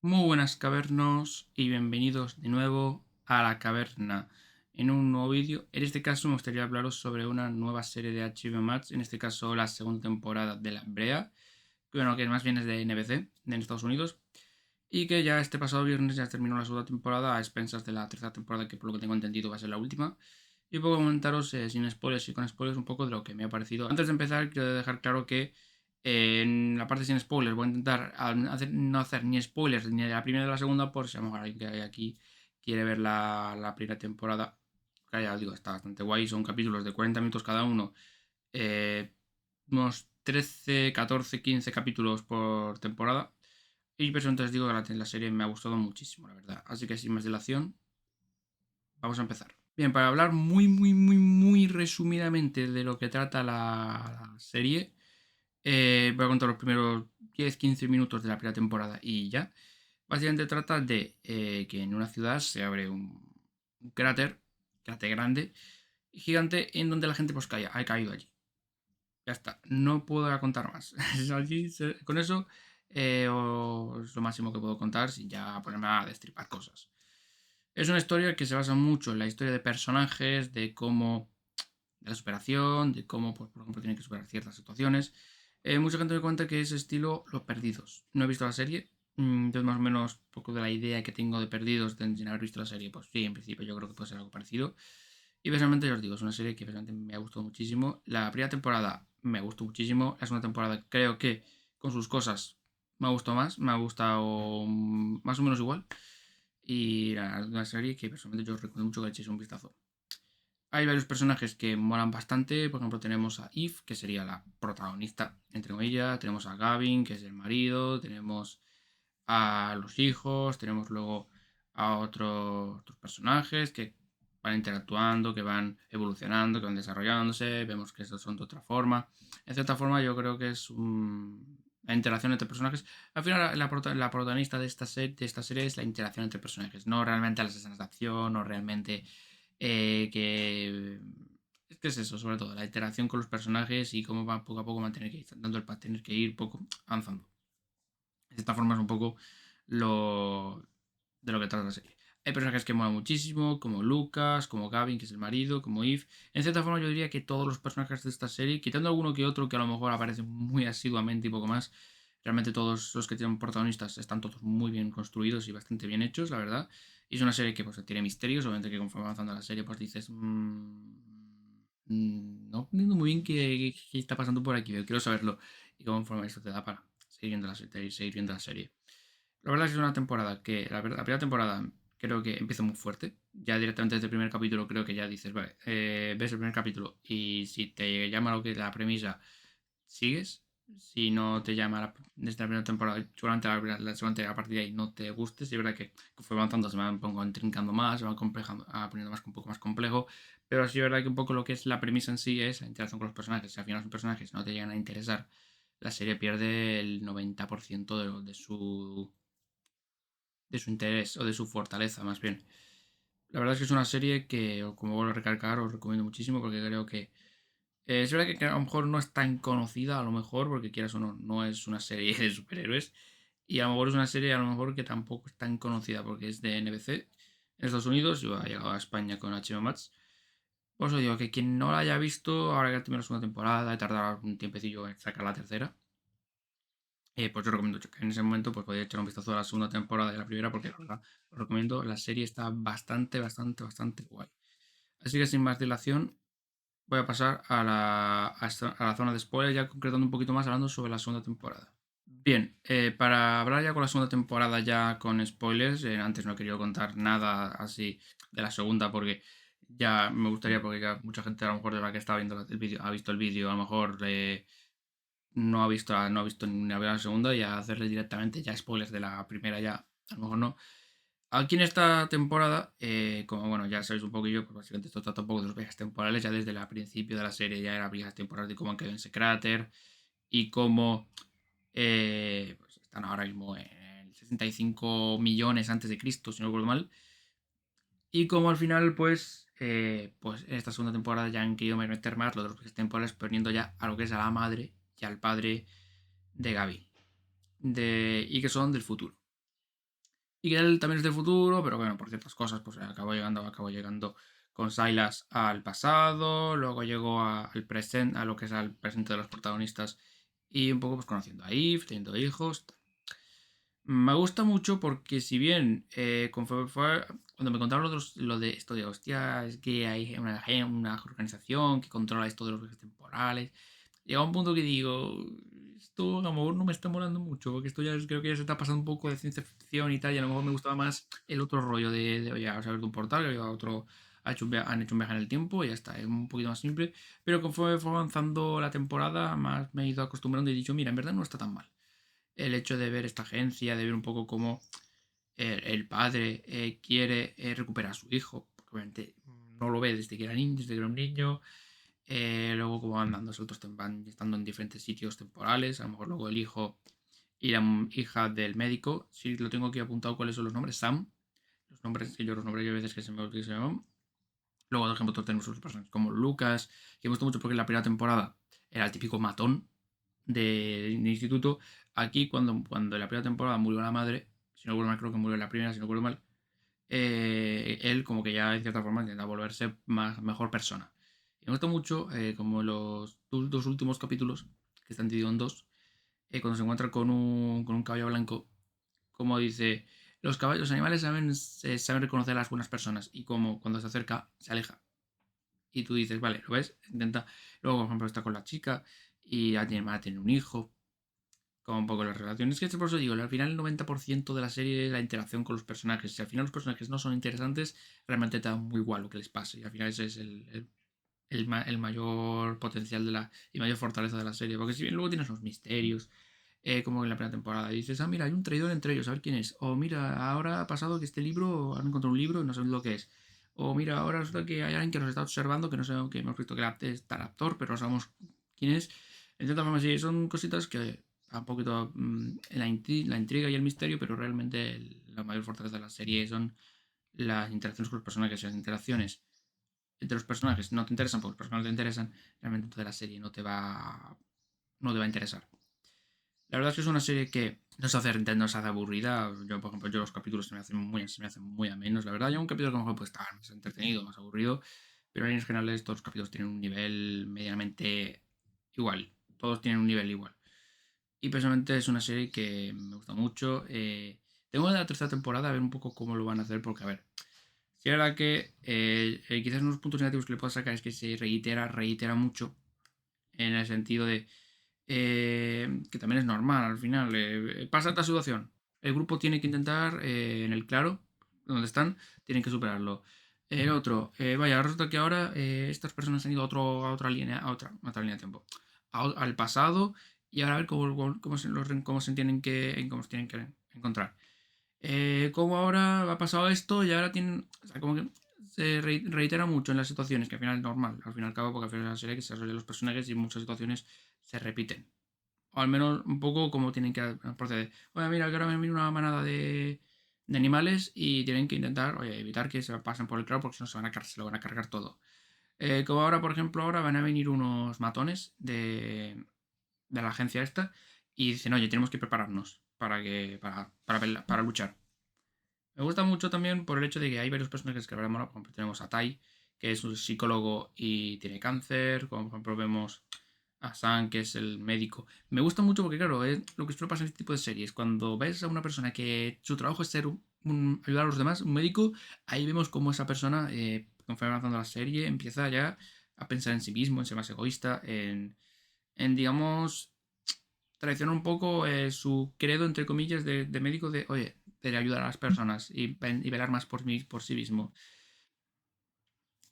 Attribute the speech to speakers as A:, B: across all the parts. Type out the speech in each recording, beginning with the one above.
A: Muy buenas cavernos y bienvenidos de nuevo a la caverna en un nuevo vídeo. En este caso me gustaría hablaros sobre una nueva serie de HBO Max, en este caso la segunda temporada de La Brea, que bueno, que más bien es de NBC, de Estados Unidos, y que ya este pasado viernes ya terminó la segunda temporada a expensas de la tercera temporada, que por lo que tengo entendido va a ser la última. Y puedo comentaros sin spoilers y con spoilers un poco de lo que me ha parecido. Antes de empezar, quiero dejar claro que en la parte sin spoilers voy a intentar no hacer ni spoilers ni de la primera ni de la segunda, por si a lo mejor alguien que hay aquí quiere ver la primera temporada. Que ya os digo, está bastante guay. Son capítulos de 40 minutos cada uno. eh, Unos 13, 14, 15 capítulos por temporada. Y personalmente os digo que la serie me ha gustado muchísimo, la verdad. Así que sin más dilación, vamos a empezar. Bien, para hablar muy resumidamente de lo que trata la serie, voy a contar los primeros 10-15 minutos de la primera temporada y ya. Básicamente trata de que en una ciudad se abre un cráter grande y gigante, en donde la gente pues ha caído allí. Ya está, no puedo contar más. Con eso es lo máximo que puedo contar sin ya ponerme a destripar cosas. Es una historia que se basa mucho en la historia de personajes, de cómo, de la superación, de cómo, pues, por ejemplo, tienen que superar ciertas situaciones. Mucha gente me cuenta que es estilo Los Perdidos. No he visto la serie, entonces más o menos un poco de la idea que tengo de Perdidos sin haber visto la serie, pues sí, en principio yo creo que puede ser algo parecido. Y personalmente ya os digo, es una serie que personalmente me ha gustado muchísimo. La primera temporada me gustó muchísimo. La segunda temporada creo que con sus cosas me ha gustado más. Me ha gustado más o menos igual. Y nada, es una serie que personalmente yo os recomiendo mucho que le echéis un vistazo. Hay varios personajes que molan bastante. Por ejemplo, tenemos a Eve, que sería la protagonista, entre comillas. Tenemos a Gavin, que es el marido. Tenemos a los hijos. Tenemos luego a otros personajes que van interactuando, que van evolucionando, que van desarrollándose. Vemos que estos son de otra forma. En cierta forma, yo creo que es la interacción entre personajes. Al final, la protagonista de esta serie es la interacción entre personajes, no realmente las escenas de acción, no realmente que es que es eso, sobre todo, la interacción con los personajes y cómo va poco a poco van a tener que ir dando el para tener que ir poco avanzando. De esta forma es un poco lo de lo que trata la serie. Hay personajes que molan muchísimo, como Lucas, como Gavin, que es el marido, como Eve. En cierta forma yo diría que todos los personajes de esta serie, quitando alguno que otro que a lo mejor aparece muy asiduamente y poco más, realmente todos los que tienen protagonistas están todos muy bien construidos y bastante bien hechos, la verdad. Y es una serie que pues tiene misterios, obviamente que conforme avanzando la serie pues dices... no entiendo muy bien qué está pasando por aquí, pero quiero saberlo. Y conforme eso te da para seguir viendo la serie. La verdad es que es una temporada que, la primera temporada creo que empieza muy fuerte. Ya directamente desde el primer capítulo creo que ya dices, vale, ves el primer capítulo y si te llama lo que es la premisa, sigues. Si no te llama desde la primera temporada, seguramente seguramente a partir de ahí no te guste. Sí, es verdad que fue avanzando, se van un poco intrincando más, se van poniendo más, un poco más complejo. Pero sí es verdad que un poco lo que es la premisa en sí es la interacción con los personajes. Si al final los personajes no te llegan a interesar, la serie pierde el 90% de su interés o de su fortaleza, más bien. La verdad es que es una serie que, como vuelvo a recalcar, os recomiendo muchísimo porque creo que es verdad que a lo mejor no es tan conocida, a lo mejor, porque quieras o no, no es una serie de superhéroes. Y a lo mejor es una serie a lo mejor que tampoco es tan conocida porque es de NBC en Estados Unidos y ha llegado a España con HBO Max. Por eso digo que quien no la haya visto, ahora que ha terminado la segunda temporada, y tardará un tiempecillo en sacar la tercera, pues yo recomiendo que en ese momento pues podéis echar un vistazo a la segunda temporada y a la primera porque la verdad os recomiendo, la serie está bastante guay. Así que sin más dilación voy a pasar a la zona de spoilers ya concretando un poquito más hablando sobre la segunda temporada. Bien, para hablar ya con la segunda temporada ya con spoilers, antes no he querido contar nada así de la segunda porque ya me gustaría porque ya mucha gente a lo mejor de la que está viendo el vídeo ha visto el vídeo, a lo mejor no ha visto ni la segunda y a hacerle directamente ya spoilers de la primera ya, a lo mejor no. Aquí en esta temporada, como bueno, ya sabéis un poquillo, pues básicamente esto trata un poco de los viajes temporales, ya desde el principio de la serie ya era viajes temporales de cómo han quedado en ese cráter y cómo pues están ahora mismo en 65 millones antes de Cristo, si no recuerdo mal, y cómo al final, pues en esta segunda temporada ya han querido meter más lo de los viajes temporales, poniendo ya a lo que es a la madre y al padre de Gaby, y que son del futuro. Y que él también es del futuro, pero bueno, por ciertas cosas, pues acabó llegando con Silas al pasado, luego llegó al presente, a lo que es al presente de los protagonistas, y un poco pues conociendo a Eve, teniendo hijos. Me gusta mucho porque si bien cuando me contaron lo de esto de hostia, es que hay una organización que controla esto de los viajes temporales, llega un punto que digo, esto a lo mejor no me está molando mucho, porque esto creo que ya se está pasando un poco de ciencia ficción y tal, y a lo mejor me gustaba más el otro rollo de oye, vamos a ver de un portal, que a otro han hecho un viaje en el tiempo y ya está, es un poquito más simple, pero conforme fue avanzando la temporada, más me he ido acostumbrando y he dicho, mira, en verdad no está tan mal el hecho de ver esta agencia, de ver un poco cómo el padre quiere recuperar a su hijo, porque obviamente no lo ve desde que era niño, desde que era un niño, luego cómo van dando saltos, van estando en diferentes sitios temporales, a lo mejor luego el hijo y la hija del médico, si lo tengo aquí apuntado cuáles son los nombres, Sam, los nombres que a veces que se me olvidan que se llaman. Luego, por ejemplo, tenemos otros personajes como Lucas, que me gustó mucho porque en la primera temporada era el típico matón de instituto. Aquí, cuando en la primera temporada murió la madre, si no recuerdo mal, creo que murió en la primera, si no recuerdo mal, él como que ya en cierta forma intenta volverse mejor persona. Y me gusta mucho como los dos últimos capítulos, que están divididos en dos, cuando se encuentra con un caballo blanco, como dice, los animales saben reconocer a las buenas personas y como cuando se acerca se aleja. Y tú dices, vale, ¿lo ves? Intenta. Luego, por ejemplo, está con la chica y va a tener un hijo, como un poco las relaciones. Que es por eso digo, al final el 90% de la serie es la interacción con los personajes. Si al final los personajes no son interesantes, realmente te da muy igual lo que les pase. Y al final ese es el mayor potencial y mayor fortaleza de la serie. Porque si bien luego tienes los misterios, como en la primera temporada, y dices, ah, mira, hay un traidor entre ellos, a ver quién es. O mira, ahora ha pasado que este libro, han encontrado un libro y no sabemos lo que es. O mira, ahora resulta que hay alguien que nos está observando, que no sabemos, que hemos visto que es tal actor, pero no sabemos quién es. En cierta forma, sí, son cositas que a un poquito la intriga y el misterio, pero realmente la mayor fortaleza de la serie son las interacciones con los personajes. Las interacciones entre los personajes no te interesan porque los personajes no te interesan, realmente toda la serie no te va a interesar. La verdad es que es una serie que no se hace aburrida. Yo, por ejemplo, los capítulos se me hacen muy amenos, la verdad. Yo un capítulo que a lo mejor puede estar más entretenido, más aburrido, pero en líneas generales todos los capítulos tienen un nivel medianamente igual. Todos tienen un nivel igual. Y personalmente es una serie que me gusta mucho. Tengo la tercera temporada a ver un poco cómo lo van a hacer, porque a ver, si es verdad que quizás unos puntos negativos que le puedo sacar es que se reitera mucho en el sentido de que también es normal al final. Pasa esta situación. El grupo tiene que intentar, en el claro, donde están, tienen que superarlo. El otro, vaya, resulta que ahora estas personas han ido a otra línea, a otra línea de tiempo, al pasado, y ahora a ver cómo se tienen que encontrar. Como ahora ha pasado esto y ahora tienen. O sea, como que se reitera mucho en las situaciones, que al final es normal, al fin y al cabo, porque al final es una serie que se desarrolla los personajes y en muchas situaciones se repiten. O al menos un poco como tienen que proceder. Oye, mira, que ahora me viene una manada de animales y tienen que intentar, oye, evitar que se pasen por el claro porque si no se lo van a cargar todo. Como ahora, por ejemplo, ahora van a venir unos matones de la agencia esta y dicen, oye, tenemos que prepararnos para luchar. Me gusta mucho también por el hecho de que hay varios personajes que hablamos, por ejemplo, tenemos a Tai, que es un psicólogo y tiene cáncer, como por ejemplo vemos a Sam, que es el médico. Me gusta mucho porque, claro, es lo que suele pasar en este tipo de series. Cuando ves a una persona que su trabajo es ser ayudar a los demás, un médico, ahí vemos cómo esa persona, conforme avanzando la serie, empieza ya a pensar en sí mismo, en ser más egoísta, digamos, traicionar un poco su credo, entre comillas, de médico de, oye, de ayudar a las personas y velar más por sí mismo.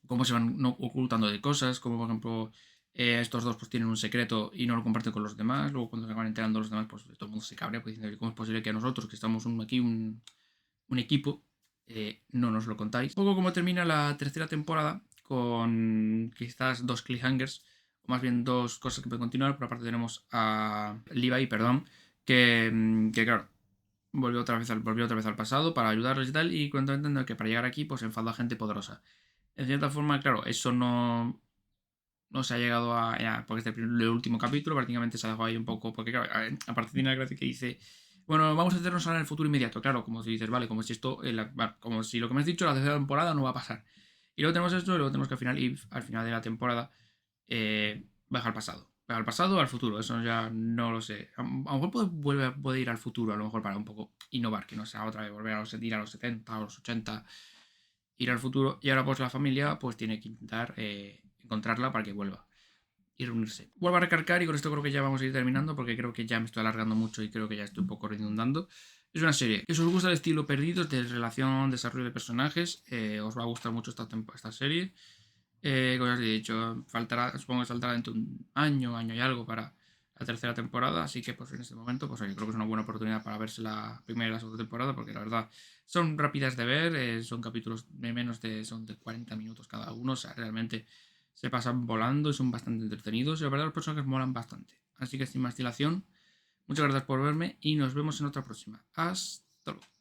A: Cómo se van ocultando de cosas, como por ejemplo estos dos pues tienen un secreto y no lo comparten con los demás, luego cuando se van enterando los demás pues todo el mundo se cabrea pues diciendo cómo es posible que a nosotros que estamos aquí un equipo no nos lo contáis. Un poco como termina la tercera temporada con quizás dos cliffhangers o más bien dos cosas que pueden continuar. Por aparte tenemos a Levi, perdón, que claro, volvió otra vez al pasado para ayudarles y tal, y cuando entiendo que para llegar aquí pues enfadó a gente poderosa. En cierta forma, claro, eso no se ha llegado porque este es el último capítulo, prácticamente se ha dejado ahí un poco, porque claro, aparte tiene la gracia que dice, Bueno, vamos a hacernos ahora en el futuro inmediato, claro, como si dices, vale, como si esto, como si lo que me has dicho la tercera temporada no va a pasar. Y luego tenemos esto, y luego tenemos que al final de la temporada, baja al pasado. Baja al pasado o al futuro, eso ya no lo sé. A lo mejor puede ir al futuro, a lo mejor para un poco innovar, que no sea otra vez volver ir a los 70 o los 80, ir al futuro. Y ahora pues la familia pues tiene que intentar encontrarla para que vuelva y reunirse. Vuelvo a recargar y con esto creo que ya vamos a ir terminando porque creo que ya me estoy alargando mucho y creo que ya estoy un poco redundando. Es una serie que si os gusta el estilo Perdidos de relación, desarrollo de personajes, os va a gustar mucho esta serie. Como ya os he dicho, supongo que saldrá dentro de un año, año y algo para la tercera temporada, así que pues en este momento pues oye, creo que es una buena oportunidad para verse la primera y la segunda temporada porque la verdad son rápidas de ver, son capítulos de son de 40 minutos cada uno, o sea, realmente se pasan volando y son bastante entretenidos y la verdad los personajes molan bastante. Así que sin más dilación, muchas gracias por verme y nos vemos en otra próxima. Hasta luego.